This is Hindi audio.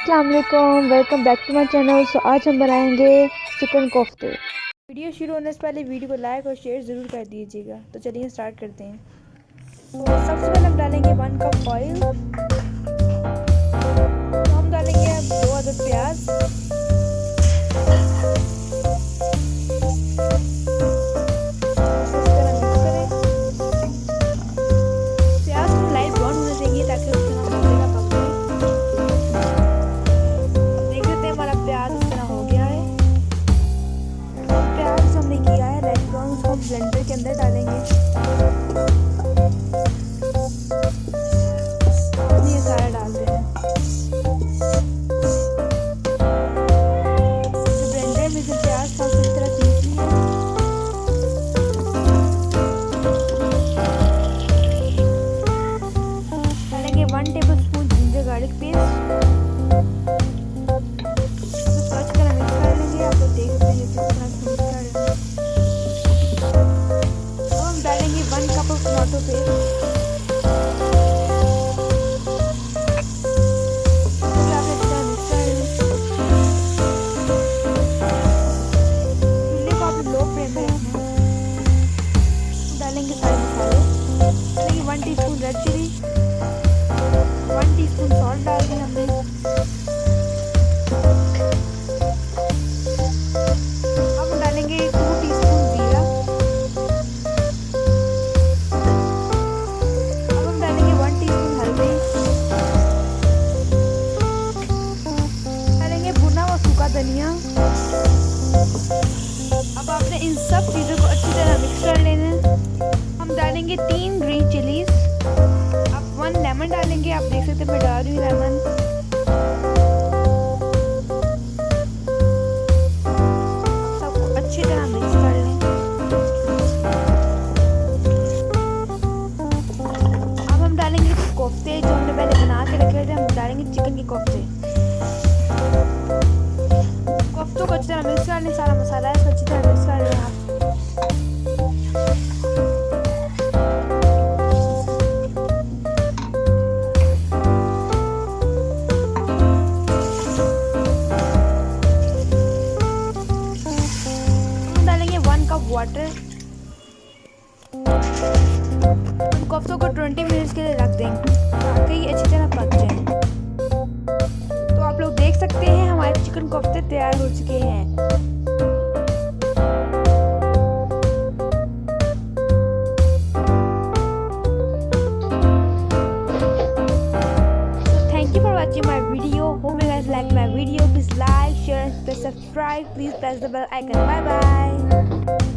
अस्सलाम वालेकुम, welcome back to my channel. So आज हम बनाएंगे चिकन कोफ्ते। वीडियो शुरू होने से पहले वीडियो को लाइक और शेयर ज़रूर कर दीजिएगा। तो चलिए स्टार्ट करते हैं। तो सबसे पहले हम डालेंगे 1 कप ऑयल। तो हम डालेंगे 2 अदद प्याज। प्याज को लाइट ब्राउन होना चाहिए ताकि उसका मसाला पक जाए। देख सकते हैं हमारा प्याज इस तरह हो गया है। प्याज हमने किया है लाइट ब्राउन, उसको हम ब्लेंडर के अंदर डालेंगे। ये सारा डालते हैं। जो ब्लेंडर में जो प्याज था उसको इस तरह पीस लिया। डालेंगे 1 टेबलस्पून जिंजर गार्लिक पेस्ट। इसको अच्छी तरह मिक्स कर लेंगे। आप लोग देख सकते हैं किस तरह से मिक्स कर रहे हैं। अब हम डालेंगे 1 कप ऑफ टमाटो पेस्ट। डालेंगे 1 teaspoon red chilli, 1 teaspoon salt डाल दी हमने। अब हम डालेंगे 2 टीस्पून जीरा। अब हम डालेंगे 1 टीस्पून हल्दी। डालेंगे भुना हुआ सूखा धनिया। अब आपने इन सब चीज़ों को अच्छी तरह मिक्स कर लेना है। हम डालेंगे 3 ग्रीन चिलीज। अब 1 लेमन डालेंगे। आप देख सकते हैं मैं डाल रही हूँ लेमन। सबको अच्छी तरह मिक्स कर लें। अब हम डालेंगे कोफ्ते जो हमने पहले बना के रखे थे। हम डालेंगे चिकन के कोफ्ते। कोफ्तों को अच्छी तरह मिक्स कर लें। सारा मसाला है इसको अच्छी तरह मिक्स कर लें आप। वाटर। कोफ्तों को 20 मिनट्स के लिए रख देंगे ताकि ये अच्छी तरह पक जाए। तो आप लोग देख सकते हैं हमारे चिकन कोफ्ते तैयार हो चुके हैं। So thank you for watching my video. Hope you guys like my video. Please like, share, and subscribe. Please press the bell icon. Bye bye.